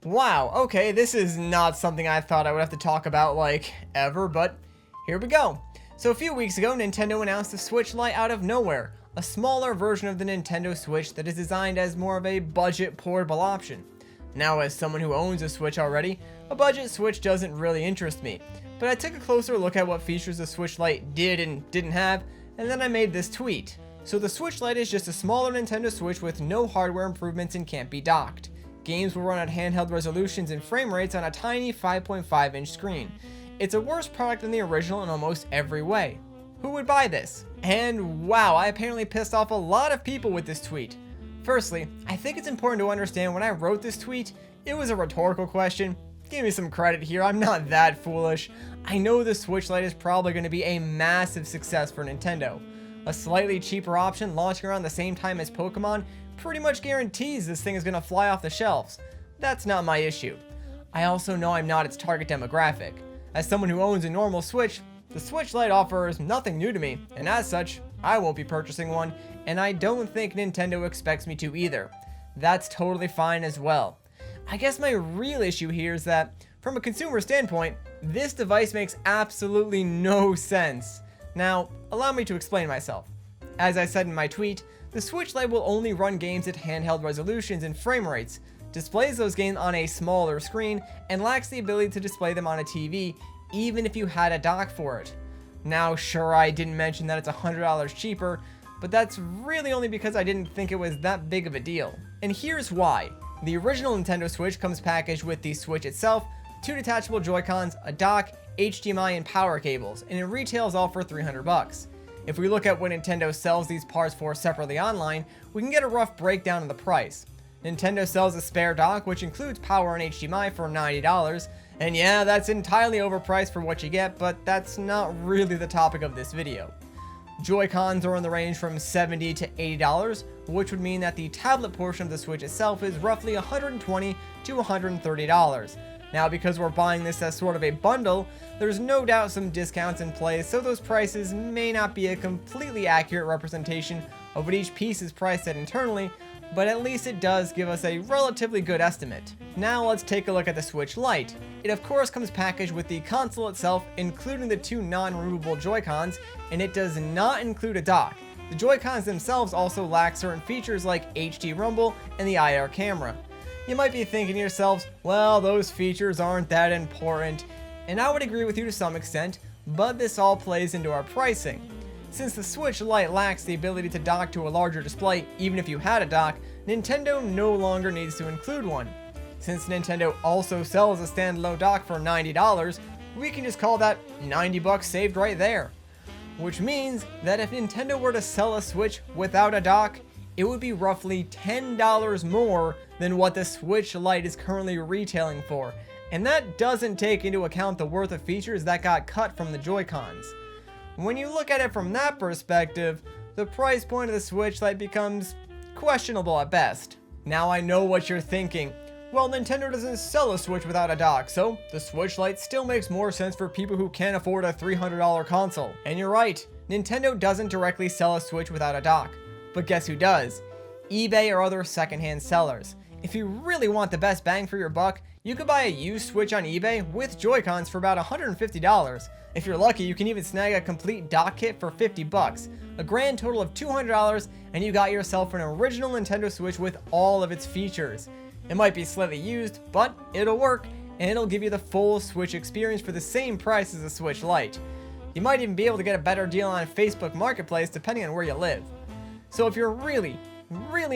Wow, okay, this is not something I thought I would have to talk about, like, ever, but here we go. So a few weeks ago, Nintendo announced the Switch Lite out of nowhere, a smaller version of the Nintendo Switch that is designed as more of a budget portable option. Now, as someone who owns a Switch already, a budget Switch doesn't really interest me, but I took a closer look at what features the Switch Lite did and didn't have, and then I made this tweet. So the Switch Lite is just a smaller Nintendo Switch with no hardware improvements and can't be docked. Games will run at handheld resolutions and frame rates on a tiny 5.5-inch screen. It's a worse product than the original in almost every way. Who would buy this? And wow, I apparently pissed off a lot of people with this tweet. Firstly, I think it's important to understand when I wrote this tweet, it was a rhetorical question. Give me some credit here, I'm not that foolish. I know the Switch Lite is probably going to be a massive success for Nintendo. A slightly cheaper option launching around the same time as Pokemon pretty much guarantees this thing is going to fly off the shelves. That's not my issue. I also know I'm not its target demographic. As someone who owns a normal Switch, the Switch Lite offers nothing new to me, and as such, I won't be purchasing one, and I don't think Nintendo expects me to either. That's totally fine as well. I guess my real issue here is that, from a consumer standpoint, this device makes absolutely no sense. Now, allow me to explain myself. As I said in my tweet, the Switch Lite will only run games at handheld resolutions and frame rates, displays those games on a smaller screen, and lacks the ability to display them on a TV, even if you had a dock for it. Now, sure, I didn't mention that it's $100 cheaper, but that's really only because I didn't think it was that big of a deal. And here's why. The original Nintendo Switch comes packaged with the Switch itself, 2 detachable Joy-Cons, a dock, HDMI, and power cables, and it retails all for $300. If we look at what Nintendo sells these parts for separately online, we can get a rough breakdown of the price. Nintendo sells a spare dock, which includes power and HDMI, for $90, and yeah, that's entirely overpriced for what you get, but that's not really the topic of this video. Joy-Cons are in the range from $70 to $80, which would mean that the tablet portion of the Switch itself is roughly $120 to $130. Now, because we're buying this as sort of a bundle, there's no doubt some discounts in place, so those prices may not be a completely accurate representation of what each piece is priced at internally, but at least it does give us a relatively good estimate. Now let's take a look at the Switch Lite. It of course comes packaged with the console itself, including the 2 non-removable Joy-Cons, and it does not include a dock. The Joy-Cons themselves also lack certain features like HD Rumble and the IR camera. You might be thinking to yourselves, well, those features aren't that important, and I would agree with you to some extent, but this all plays into our pricing. Since the Switch Lite lacks the ability to dock to a larger display, even if you had a dock, Nintendo no longer needs to include one. Since Nintendo also sells a standalone dock for $90, we can just call that $90 saved right there. Which means that if Nintendo were to sell a Switch without a dock, it would be roughly $10 more than what the Switch Lite is currently retailing for, and that doesn't take into account the worth of features that got cut from the Joy-Cons. When you look at it from that perspective, the price point of the Switch Lite becomes questionable at best. Now I know what you're thinking. Well, Nintendo doesn't sell a Switch without a dock, so the Switch Lite still makes more sense for people who can't afford a $300 console. And you're right, Nintendo doesn't directly sell a Switch without a dock. But guess who does? eBay or other secondhand sellers. If you really want the best bang for your buck, you could buy a used Switch on eBay with Joy-Cons for about $150. If you're lucky, you can even snag a complete dock kit for $50, a grand total of $200, and you got yourself an original Nintendo Switch with all of its features. It might be slightly used, but it'll work, and it'll give you the full Switch experience for the same price as the Switch Lite. You might even be able to get a better deal on Facebook Marketplace depending on where you live. So if you're really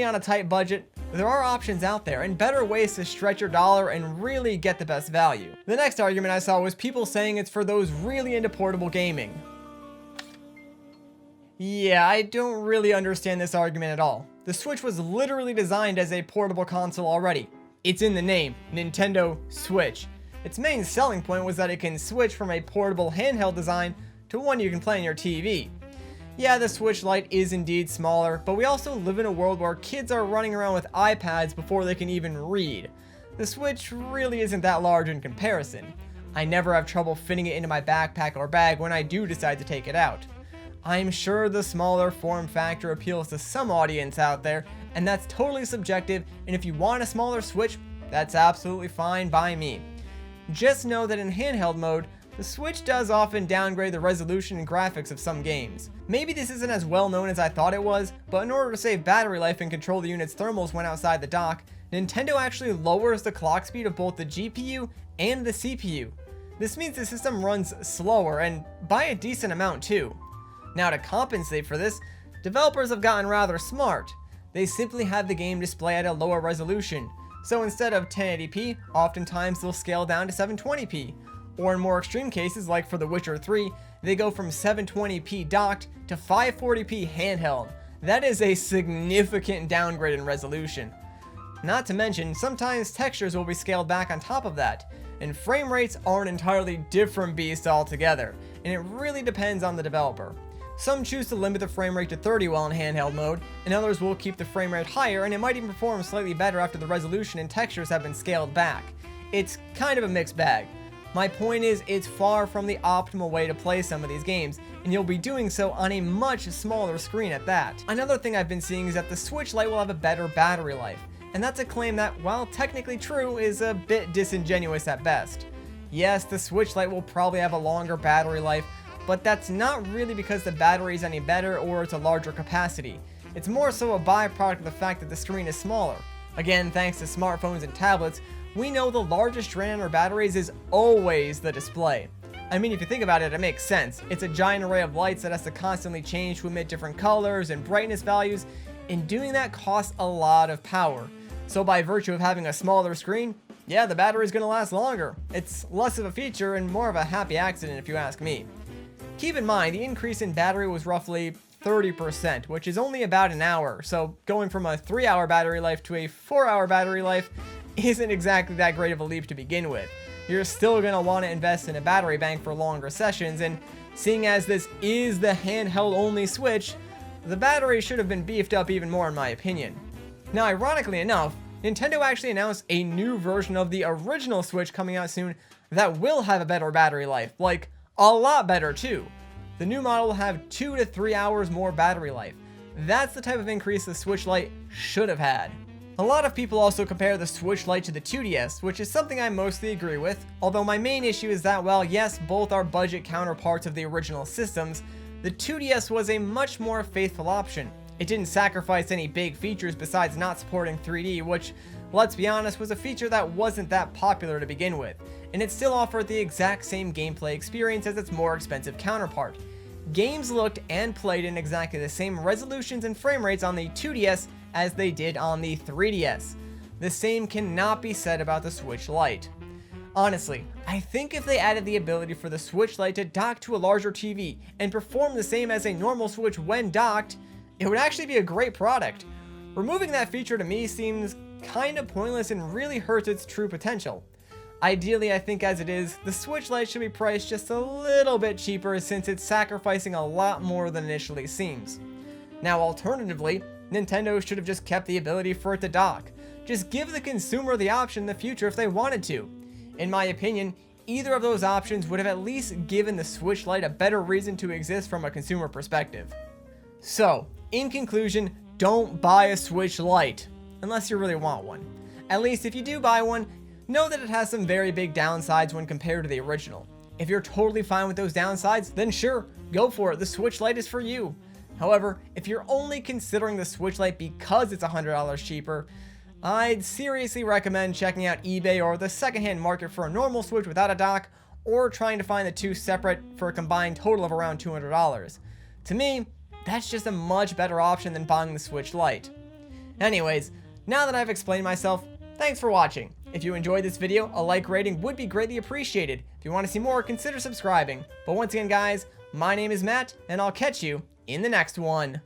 on a tight budget, there are options out there and better ways to stretch your dollar and really get the best value. The next argument I saw was people saying it's for those really into portable gaming. Yeah, I don't really understand this argument at all. The Switch was literally designed as a portable console already. It's in the name, Nintendo Switch. Its main selling point was that it can switch from a portable handheld design to one you can play on your TV. Yeah, the Switch Lite is indeed smaller, but we also live in a world where kids are running around with iPads before they can even read. The Switch really isn't that large in comparison. I never have trouble fitting it into my backpack or bag when I do decide to take it out. I'm sure the smaller form factor appeals to some audience out there, and that's totally subjective, and if you want a smaller Switch, that's absolutely fine by me. Just know that in handheld mode, the Switch does often downgrade the resolution and graphics of some games. Maybe this isn't as well known as I thought it was, but in order to save battery life and control the unit's thermals when outside the dock, Nintendo actually lowers the clock speed of both the GPU and the CPU. This means the system runs slower, and by a decent amount too. Now, to compensate for this, developers have gotten rather smart. They simply have the game display at a lower resolution. So instead of 1080p, oftentimes they'll scale down to 720p. Or in more extreme cases, like for The Witcher 3, they go from 720p docked to 540p handheld. That is a significant downgrade in resolution. Not to mention, sometimes textures will be scaled back on top of that, and frame rates are an entirely different beast altogether, and it really depends on the developer. Some choose to limit the frame rate to 30 while in handheld mode, and others will keep the frame rate higher, and it might even perform slightly better after the resolution and textures have been scaled back. It's kind of a mixed bag. My point is, it's far from the optimal way to play some of these games, and you'll be doing so on a much smaller screen at that. Another thing I've been seeing is that the Switch Lite will have a better battery life, and that's a claim that, while technically true, is a bit disingenuous at best. Yes, the Switch Lite will probably have a longer battery life, but that's not really because the battery is any better or it's a larger capacity. It's more so a byproduct of the fact that the screen is smaller. Again, thanks to smartphones and tablets, we know the largest drain on our batteries is always the display. I mean, if you think about it, it makes sense. It's a giant array of lights that has to constantly change to emit different colors and brightness values, and doing that costs a lot of power. So by virtue of having a smaller screen, yeah, the battery's gonna last longer. It's less of a feature and more of a happy accident if you ask me. Keep in mind, the increase in battery was roughly 30%, which is only about an hour, so going from a 3-hour battery life to a 4-hour battery life isn't exactly that great of a leap to begin with. You're still going to want to invest in a battery bank for longer sessions, and seeing as this is the handheld only Switch, the battery should have been beefed up even more in my opinion. Now, ironically enough, Nintendo actually announced a new version of the original Switch coming out soon that will have a better battery life, like a lot better too. The new model will have 2 to 3 hours more battery life. That's the type of increase the Switch Lite should have had. A lot of people also compare the Switch Lite to the 2DS, which is something I mostly agree with, although my main issue is that while yes, both are budget counterparts of the original systems, the 2DS was a much more faithful option. It didn't sacrifice any big features besides not supporting 3D, which, let's be honest, was a feature that wasn't that popular to begin with, and it still offered the exact same gameplay experience as its more expensive counterpart. Games looked and played in exactly the same resolutions and frame rates on the 2DS as they did on the 3DS. The same cannot be said about the Switch Lite. Honestly, I think if they added the ability for the Switch Lite to dock to a larger TV and perform the same as a normal Switch when docked, it would actually be a great product. Removing that feature to me seems kind of pointless and really hurts its true potential. Ideally, I think as it is, the Switch Lite should be priced just a little bit cheaper since it's sacrificing a lot more than initially seems. Now, alternatively, Nintendo should have just kept the ability for it to dock. Just give the consumer the option in the future if they wanted to. In my opinion, either of those options would have at least given the Switch Lite a better reason to exist from a consumer perspective. So, in conclusion, don't buy a Switch Lite, unless you really want one. At least if you do buy one, know that it has some very big downsides when compared to the original. If you're totally fine with those downsides, then sure, go for it, the Switch Lite is for you. However, if you're only considering the Switch Lite because it's $100 cheaper, I'd seriously recommend checking out eBay or the secondhand market for a normal Switch without a dock, or trying to find the two separate for a combined total of around $200. To me, that's just a much better option than buying the Switch Lite. Anyways, now that I've explained myself, thanks for watching. If you enjoyed this video, a like rating would be greatly appreciated. If you want to see more, consider subscribing. But once again guys, my name is Matt, and I'll catch you in the next one.